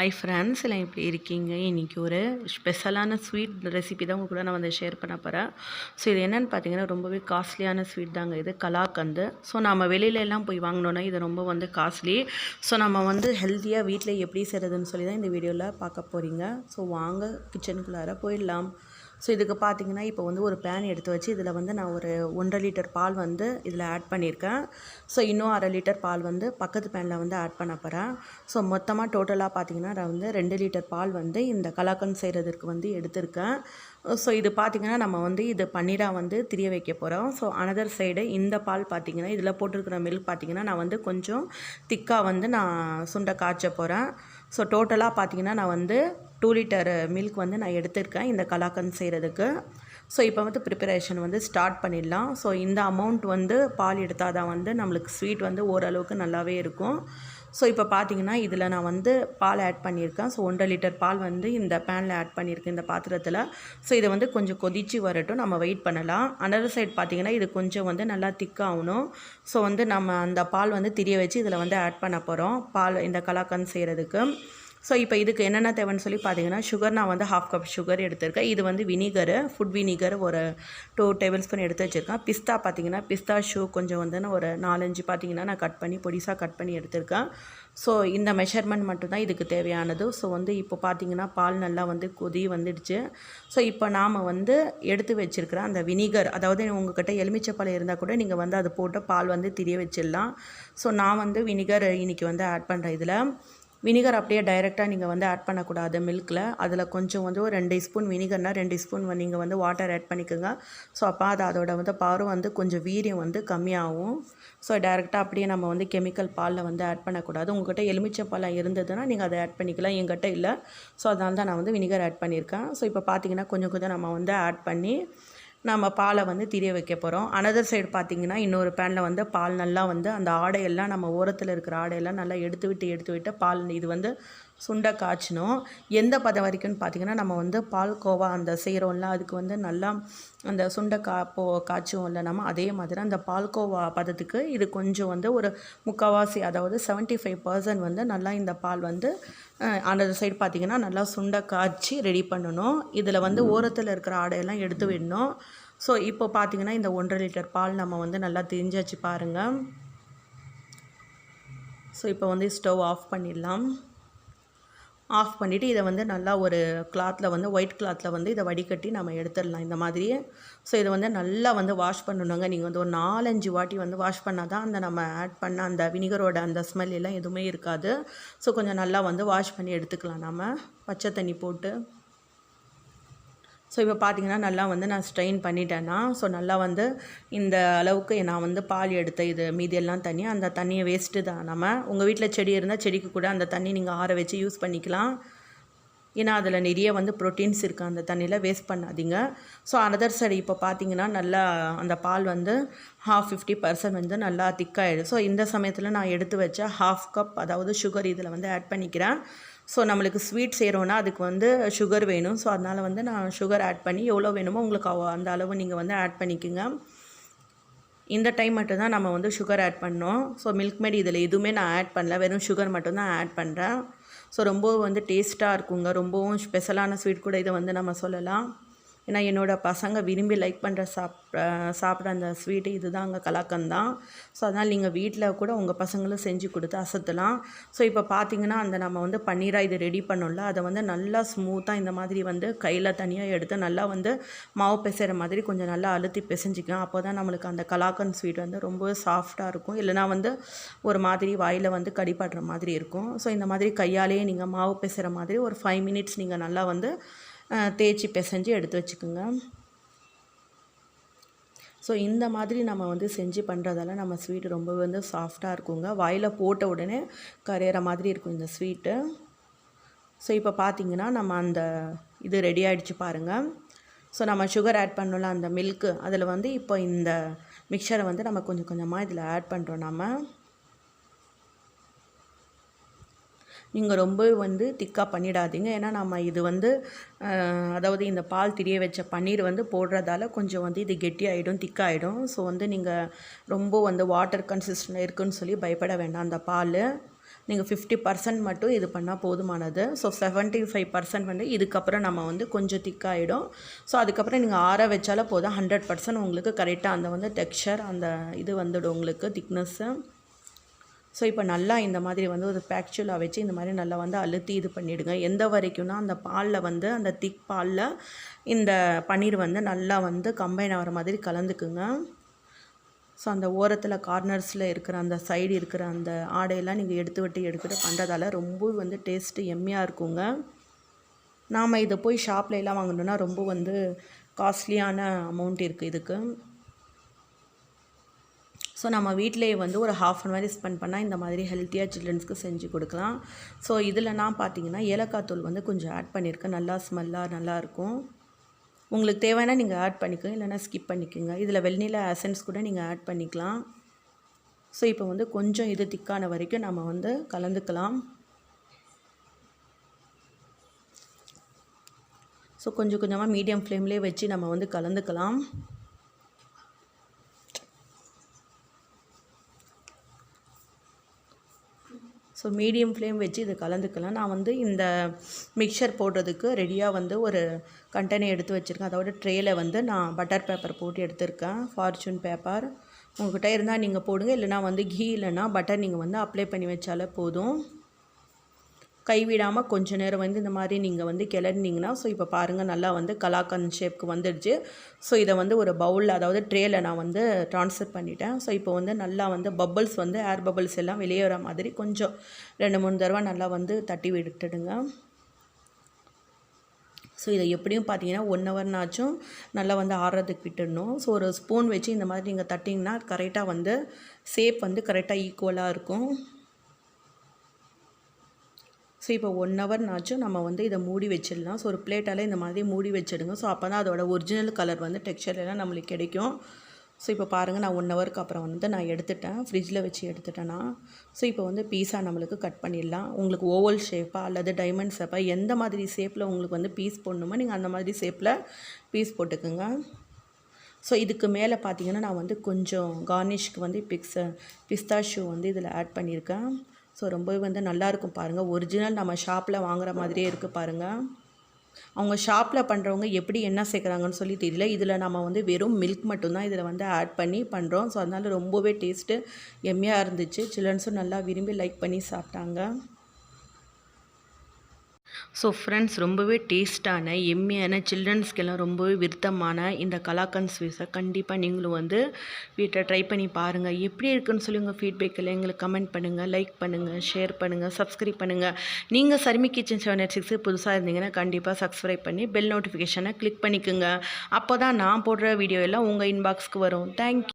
Hi friends, எல்லாம் எப்படி இருக்கீங்க? இன்றைக்கி ஒரு ஸ்பெஷலான ஸ்வீட் ரெசிபி தான் உங்கள் கூட நான் வந்து ஷேர் பண்ண போகிறேன். ஸோ இது என்னென்னு பார்த்தீங்கன்னா, ரொம்பவே காஸ்ட்லியான ஸ்வீட் தாங்க இது, கலாக்கந்து. ஸோ நம்ம வெளியிலலாம் போய் வாங்கினோன்னா இது ரொம்ப வந்து காஸ்ட்லி. ஸோ நம்ம வந்து ஹெல்த்தியாக வீட்டில் எப்படி செய்கிறதுன்னு சொல்லி தான் இந்த வீடியோவில் பார்க்க போகிறீங்க. ஸோ வாங்க கிச்சனுக்குள்ளார போயிடலாம். ஸோ இதுக்கு பார்த்தீங்கன்னா, இப்போ வந்து ஒரு பேன் எடுத்து வச்சு இதில் வந்து நான் ஒரு 1.5 லிட்டர் பால் வந்து இதில் ஆட் பண்ணியிருக்கேன். ஸோ இன்னும் 1/2 லிட்டர் பால் வந்து பக்கத்து பேனில் வந்து ஆட் பண்ண போகிறேன். ஸோ மொத்தமாக டோட்டலாக பார்த்தீங்கன்னா, நான் வந்து 2 லிட்டர் பால் வந்து இந்த கலாக்கந்த் செய்கிறதுக்கு வந்து எடுத்திருக்கேன். ஸோ இது பார்த்திங்கன்னா, நம்ம வந்து இது பன்னீராக வந்து திரிய வைக்க போகிறோம். ஸோ அனதர் சைடு இந்த பால் பார்த்திங்கன்னா, இதில் போட்டிருக்கிற மில்க் பார்த்திங்கன்னா, நான் வந்து கொஞ்சம் திக்காக வந்து நான் சுண்டை காய்ச்ச போகிறேன். ஸோ டோட்டலாக பார்த்திங்கன்னா, நான் வந்து 2 லிட்டர் மில்க் வந்து நான் எடுத்திருக்கேன் இந்த கலாக்கந்த் செய்கிறதுக்கு. ஸோ இப்போ வந்து ப்ரிப்பரேஷன் வந்து ஸ்டார்ட் பண்ணிடலாம். ஸோ இந்த அமௌண்ட் வந்து பால் எடுத்தால் தான் வந்து நம்மளுக்கு ஸ்வீட் வந்து ஓரளவுக்கு நல்லாவே இருக்கும். ஸோ இப்போ பார்த்தீங்கன்னா, இதில் நான் வந்து பால் ஆட் பண்ணியிருக்கேன். ஸோ 1.5 லிட்டர் பால் வந்து இந்த பேனில் ஆட் பண்ணியிருக்கேன், இந்த பாத்திரத்தில். ஸோ இதை வந்து கொஞ்சம் கொதித்து வரட்டும், நம்ம வெயிட் பண்ணலாம். அனதர் சைட் பார்த்திங்கன்னா, இது கொஞ்சம் வந்து நல்லா திக்காகணும். ஸோ வந்து நம்ம அந்த பால் வந்து திரிய வச்சு இதில் வந்து ஆட் பண்ண போகிறோம், பால் இந்த கலாக்கந்த் செய்கிறதுக்கு. ஸோ இப்போ இதுக்கு என்னென்ன தேவைன்னு சொல்லி பார்த்தீங்கன்னா, சுகர் நான் வந்து 1/2 கப் சுகர் எடுத்திருக்கேன். இது வந்து வினிகரு, ஃபுட் வினிகர் ஒரு 2 டேபிள் ஸ்பூன் எடுத்து வச்சுருக்கேன். பிஸ்தா பார்த்திங்கன்னா, பிஸ்தா ஷூ கொஞ்சம் வந்து நான் ஒரு 4-5 பார்த்திங்கன்னா நான் கட் பண்ணி பொடிசாக கட் பண்ணி எடுத்திருக்கேன். ஸோ இந்த மெஷர்மெண்ட் மட்டும்தான் இதுக்கு தேவையானது. ஸோ வந்து இப்போ பார்த்திங்கன்னா, பால் நல்லா வந்து கொதி வந்துடுச்சு. ஸோ இப்போ நாம் வந்து எடுத்து வச்சுருக்கிற அந்த வினிகர், அதாவது உங்கள்கிட்ட எலுமிச்சப்பழம் இருந்தால் கூட நீங்கள் வந்து அது போட்டு பால் வந்து திரிய வச்சிடலாம். ஸோ நான் வந்து வினிகர் இன்றைக்கி வந்து ஆட் பண்ணுறேன். இதில் வினிகர் அப்படியே டைரெக்டாக நீங்கள் வந்து ஆட் பண்ணக்கூடாது மில்கில். அதில் கொஞ்சம் வந்து ஒரு 2 ஸ்பூன் வினிகர்னால் 2 ஸ்பூன் நீங்கள் வந்து வாட்டர் ஆட் பண்ணிக்கோங்க. ஸோ அப்போ அதோட வந்து பாரும் வந்து கொஞ்சம் வீரியம் வந்து கம்மியாகும். ஸோ டைரெக்டாக அப்படியே நம்ம வந்து கெமிக்கல் பாலில் வந்து ஆட் பண்ணக்கூடாது. உங்கள்கிட்ட எலுமிச்சப்பழம் இருந்ததுன்னா நீங்கள் அதை ஆட் பண்ணிக்கலாம், எங்கிட்ட இல்லை. ஸோ அதனால தான் நான் வந்து வினிகர் ஆட் பண்ணியிருக்கேன். ஸோ இப்போ பார்த்திங்கன்னா, கொஞ்சம் கொஞ்சம் நம்ம வந்து ஆட் பண்ணி நம்ம பாலை வந்து திரிய வைக்க போகிறோம். அனதர் சைடு பார்த்திங்கன்னா, இன்னொரு பேனில் வந்து பால் நல்லா வந்து அந்த ஆடையெல்லாம், நம்ம ஓரத்தில் இருக்கிற ஆடையெல்லாம் நல்லா எடுத்து விட்டு பால் இது வந்து சுண்டை காய்ச்சணும். எந்த பதம் வரைக்கும்னு பார்த்திங்கன்னா, நம்ம வந்து பால் கோவா அந்த செய்கிறோம்ல, அதுக்கு வந்து நல்லா அந்த சுண்டை காய்ச்சுவோம்ல நம்ம, அதே மாதிரி அந்த பால்கோவா பதத்துக்கு இது கொஞ்சம் வந்து ஒரு 3/4, அதாவது 75% வந்து நல்லா இந்த பால் வந்து அந்த சைடு பார்த்திங்கன்னா நல்லா சுண்டை காய்ச்சி ரெடி பண்ணணும். இதில் வந்து ஓரத்தில் இருக்கிற ஆடையெல்லாம் எடுத்து விடணும். ஸோ இப்போ பார்த்திங்கன்னா, இந்த 1.5 லிட்டர் பால் நம்ம வந்து நல்லா திரிஞ்சாச்சு பாருங்கள். ஸோ இப்போ வந்து ஸ்டவ் ஆஃப் பண்ணிடலாம். ஆஃப் பண்ணிவிட்டு இதை வந்து நல்லா ஒரு கிளாத்தில் வந்து ஒயிட் கிளாத்தில் வந்து இதை வடிகட்டி நம்ம எடுத்துடலாம் இந்த மாதிரியே. ஸோ இதை வந்து நல்லா வந்து வாஷ் பண்ணணுங்க. நீங்கள் வந்து ஒரு 4-5 வாட்டி வந்து வாஷ் பண்ணால் தான் அந்த நம்ம ஆட் பண்ண அந்த வினிகரோட அந்த ஸ்மெல் எல்லாம் எதுவுமே இருக்காது. ஸோ கொஞ்சம் நல்லா வந்து வாஷ் பண்ணி எடுத்துக்கலாம் நம்ம பச்சை தண்ணி போட்டு. ஸோ இப்போ பார்த்திங்கன்னா, நல்லா வந்து நான் ஸ்ட்ரெயின் பண்ணிட்டேன்னா, ஸோ நல்லா வந்து இந்த அளவுக்கு நான் வந்து பால் எடுத்த இது மீதியெல்லாம் தண்ணி, அந்த தண்ணியை வேஸ்ட்டு தான். நம்ம உங்கள் வீட்டில் செடி இருந்தால் செடிக்கு கூட அந்த தண்ணி நீங்கள் ஆற வச்சு யூஸ் பண்ணிக்கலாம். ஏன்னா அதில் நிறைய வந்து ப்ரோட்டீன்ஸ் இருக்குது, அந்த தண்ணியில் வேஸ்ட் பண்ணாதீங்க. ஸோ அனதர் சைடு இப்போ பார்த்திங்கன்னா, நல்லா அந்த பால் வந்து 50% வந்து நல்லா திக்காகிடும். ஸோ இந்த சமயத்தில் நான் எடுத்து வச்ச 1/2 கப் அதாவது சுகர் இதில் வந்து ஆட் பண்ணிக்கிறேன். ஸோ நம்மளுக்கு ஸ்வீட் செய்கிறோன்னா அதுக்கு வந்து சுகர் வேணும். ஸோ அதனால் வந்து நான் சுகர் ஆட் பண்ணி எவ்வளோ வேணுமோ உங்களுக்கு அந்த அளவு நீங்கள் வந்து ஆட் பண்ணிக்கோங்க. இந்த டைம் மட்டும்தான் நம்ம வந்து சுகர் ஆட் பண்ணோம். ஸோ மில்க் மேட் இதில் எதுவுமே நான் ஆட் பண்ணல, வெறும் சுகர் மட்டும்தான் ஆட் பண்ணுறேன். ஸோ ரொம்ப வந்து டேஸ்ட்டாக இருக்குங்க, ரொம்பவும் ஸ்பெஷலான ஸ்வீட் கூட இதை வந்து நம்ம சொல்லலாம். ஏன்னா என்னோடய பசங்க விரும்பி லைக் பண்ணுற சாப்பிட்ற அந்த ஸ்வீட்டு இது தாங்க, கலாக்கந்த் தான். ஸோ அதனால் நீங்கள் வீட்டில் கூட உங்கள் பசங்களும் செஞ்சு கொடுத்து அசத்தலாம். ஸோ இப்போ பார்த்திங்கன்னா, அந்த நம்ம வந்து பன்னீராக இது ரெடி பண்ணோம்ல, அதை வந்து நல்லா ஸ்மூத்தாக இந்த மாதிரி வந்து கையில் தனியாக எடுத்து நல்லா வந்து மாவு பிசைகிற மாதிரி கொஞ்சம் நல்லா அழுத்தி பிசைஞ்சிக்கலாம். அப்போ தான் நம்மளுக்கு அந்த கலாக்கந்த் ஸ்வீட் வந்து ரொம்ப சாஃப்டாக இருக்கும். இல்லைனா வந்து ஒரு மாதிரி வாயில் வந்து கடிப்படுற மாதிரி இருக்கும். ஸோ இந்த மாதிரி கையாலேயே நீங்கள் மாவு பிசைகிற மாதிரி ஒரு 5 மினிட்ஸ் நீங்கள் நல்லா வந்து தேய்ச்சி பிசைஞ்சு எடுத்து வச்சுக்கோங்க. ஸோ இந்த மாதிரி நம்ம வந்து செஞ்சு பண்ணுறதால நம்ம ஸ்வீட்டு ரொம்ப வந்து சாஃப்டாக இருக்குங்க. வாயில் போட்ட உடனே கரையிற மாதிரி இருக்கும் இந்த ஸ்வீட்டு. ஸோ இப்போ பார்த்திங்கன்னா, நம்ம அந்த இது ரெடி ஆகிடுச்சு பாருங்கள். ஸோ நம்ம சுகர் ஆட் பண்ணோம்ல அந்த மில்க்கு, அதில் வந்து இப்போ இந்த மிக்சரை வந்து நம்ம கொஞ்சம் கொஞ்சமாக இதில் ஆட் பண்ணுறோம். நீங்கள் ரொம்ப வந்து திக்காக பண்ணிடாதீங்க. ஏன்னா நம்ம இது வந்து அதாவது இந்த பால் திரிய வச்ச பன்னீர் வந்து போடுறதால கொஞ்சம் வந்து இது கெட்டியாகிடும், திக்காகிடும். ஸோ வந்து நீங்கள் ரொம்ப வந்து வாட்டர் கன்சிஸ்டன்ட் இருக்குதுன்னு சொல்லி பயப்பட வேண்டாம். அந்த பால் நீங்கள் 50% மட்டும் இது பண்ணால் போதுமானது. ஸோ 75% வந்து இதுக்கப்புறம் நம்ம வந்து கொஞ்சம் திக்காகிடும். ஸோ அதுக்கப்புறம் நீங்கள் ஆற வச்சாலே போதும். 100% உங்களுக்கு கரெக்டாக அந்த வந்து டெக்ஸ்சர் அந்த இது வந்துடும் உங்களுக்கு திக்னஸ்ஸு. ஸோ இப்போ நல்லா இந்த மாதிரி வந்து ஒரு பேக்சுவலாக வச்சு இந்த மாதிரி நல்லா வந்து அழுத்தி இது பண்ணிவிடுங்க. எந்த வரைக்கும்னா அந்த பாலில் வந்து அந்த திக் பாலில் இந்த பன்னீர் வந்து நல்லா வந்து கம்பைன் ஆகிற மாதிரி கலந்துக்குங்க. ஸோ அந்த ஓரத்தில் கார்னர்ஸில் இருக்கிற அந்த சைடு இருக்கிற அந்த ஆடையெல்லாம் நீங்கள் எடுத்துக்கிட்டு பண்ணுறதால ரொம்ப வந்து டேஸ்ட்டு எம்மியாக இருக்குங்க. நாம் இதை போய் ஷாப்பில் எல்லாம் வாங்கணுன்னா ரொம்ப வந்து காஸ்ட்லியான அமௌண்ட் இருக்குது இதுக்கு. ஸோ நம்ம வீட்டிலேயே வந்து ஒரு ½ அன் ஹவர் ஸ்பெண்ட் பண்ணால் இந்த மாதிரி ஹெல்த்தியாக சில்ட்ரன்ஸ்க்கு செஞ்சு கொடுக்கலாம். ஸோ இதில் நான் பார்த்தீங்கன்னா ஏலக்காய் தூள் வந்து கொஞ்சம் ஆட் பண்ணியிருக்கேன். நல்லா ஸ்மெல்லாக நல்லாயிருக்கும். உங்களுக்கு தேவைன்னா நீங்கள் ஆட் பண்ணிக்கோங்க, இல்லைனா ஸ்கிப் பண்ணிக்கோங்க. இதில் வெண்ணிலா எசன்ஸ் கூட நீங்கள் ஆட் பண்ணிக்கலாம். ஸோ இப்போ வந்து கொஞ்சம் இது திக்கான வரைக்கும் நம்ம வந்து கலந்துக்கலாம். ஸோ கொஞ்சம் கொஞ்சமாக மீடியம் ஃப்ளேம்லேயே வச்சு நம்ம வந்து கலந்துக்கலாம். ஸோ மீடியம் ஃப்ளேம் வச்சு இது கலந்துக்கலாம். நான் வந்து இந்த மிக்சர் போடுறதுக்கு ரெடியாக வந்து ஒரு கண்டெய்னர் எடுத்து வச்சுருக்கேன். அதோட ட்ரேயில் வந்து நான் பட்டர் பேப்பர் போட்டு எடுத்திருக்கேன், ஃபார்ச்சூன் பேப்பர். உங்கள்கிட்ட இருந்தால் நீங்கள் போடுங்க, இல்லைனா வந்து கீ இல்லைனா பட்டர் நீங்கள் வந்து அப்ளை பண்ணி வச்சாலே போதும். கைவிடாமல் கொஞ்சம் நேரம் வந்து இந்த மாதிரி நீங்கள் வந்து கிளறினீங்கன்னா, ஸோ இப்போ பாருங்கள் நல்லா வந்து கலாக்கந்த் ஷேப்புக்கு வந்துடுச்சு. ஸோ இதை வந்து ஒரு பவுலில் அதாவது ட்ரேயில் நான் வந்து ட்ரான்ஸ்ஃபர் பண்ணிட்டேன். ஸோ இப்போ வந்து நல்லா வந்து பபிள்ஸ் வந்து ஏர் பபிள்ஸ் எல்லாம் வெளியே வர மாதிரி கொஞ்சம் 2-3 தடவை நல்லா வந்து தட்டி விட்டுடுங்க. ஸோ இதை எப்படியும் பார்த்தீங்கன்னா 1 ஹவர்னாச்சும் நல்லா வந்து ஆறுறதுக்கு விட்டுடணும். ஸோ ஒரு ஸ்பூன் வச்சு இந்த மாதிரி நீங்கள் தட்டிங்கன்னா கரெக்டாக வந்து ஷேப் வந்து கரெக்டாக ஈக்குவலாக இருக்கும். ஸோ இப்போ 1 ஹவர்னாச்சும் நம்ம வந்து இதை மூடி வச்சிடலாம். ஸோ ஒரு பிளேட்டால் இந்த மாதிரி மூடி வச்சிடுங்க. ஸோ அப்போ தான் அதோட ஒரிஜினல் கலர் வந்து டெக்ஸ்சர்லாம் நம்மளுக்கு கிடைக்கும். ஸோ இப்போ பாருங்கள், நான் 1 ஹவருக்கு அப்புறம் வந்து நான் எடுத்துட்டேன், ஃப்ரிட்ஜில் வச்சு எடுத்துட்டேன்னா. ஸோ இப்போ வந்து பீஸாக நம்மளுக்கு கட் பண்ணிடலாம். உங்களுக்கு ஓவல் ஷேப்பாக அல்லது டைமண்ட் ஷேப்பாக எந்த மாதிரி ஷேப்பில் உங்களுக்கு வந்து பீஸ் போடணுமோ நீங்கள் அந்த மாதிரி ஷேப்பில் பீஸ் போட்டுக்குங்க. ஸோ இதுக்கு மேலே பார்த்தீங்கன்னா நான் வந்து கொஞ்சம் கார்னிஷ்க்கு வந்து பிஸ்தாஷியோ வந்து இதில் ஆட் பண்ணியிருக்கேன். ஸோ ரொம்பவே வந்து நல்லாயிருக்கும் பாருங்கள். ஒரிஜினல் நம்ம ஷாப்பில் வாங்குகிற மாதிரியே இருக்குது பாருங்கள். அவங்க ஷாப்பில் பண்ணுறவங்க எப்படி என்ன சேர்க்குறாங்கன்னு சொல்லி தெரியல. இதில் நம்ம வந்து வெறும் மில்க் மட்டும்தான் இதில் வந்து ஆட் பண்ணி பண்ணுறோம். ஸோ அதனால் ரொம்பவே டேஸ்ட்டு எம்மியாக இருந்துச்சு. சில்ட்ரன்ஸும் நல்லா விரும்பி லைக் பண்ணி சாப்பிட்டாங்க. ஸோ ஃப்ரெண்ட்ஸ், ரொம்பவே டேஸ்ட்டான எம்மியான சில்ட்ரன்ஸ்க்கெல்லாம் ரொம்பவே விருத்தமான இந்த கலாக்கந்த் ஸ்வீட்ஸை கண்டிப்பாக நீங்களும் வந்து வீட்டில் ட்ரை பண்ணி பாருங்கள். எப்படி இருக்குன்னு சொல்லி உங்கள் ஃபீட்பேக்கில் எங்களுக்கு கமெண்ட் பண்ணுங்கள், லைக் பண்ணுங்கள், ஷேர் பண்ணுங்கள், சப்ஸ்கிரைப் பண்ணுங்கள். நீங்கள் சர்மி கிச்சன் 786 புதுசாக இருந்தீங்கன்னா கண்டிப்பாக சப்ஸ்கிரைப் பண்ணி பெல் நோட்டிஃபிகேஷனை கிளிக் பண்ணிக்கோங்க. அப்போ தான் நான் போடுற வீடியோ எல்லாம் உங்கள் இன்பாக்ஸ்க்கு வரும். தேங்க்யூ.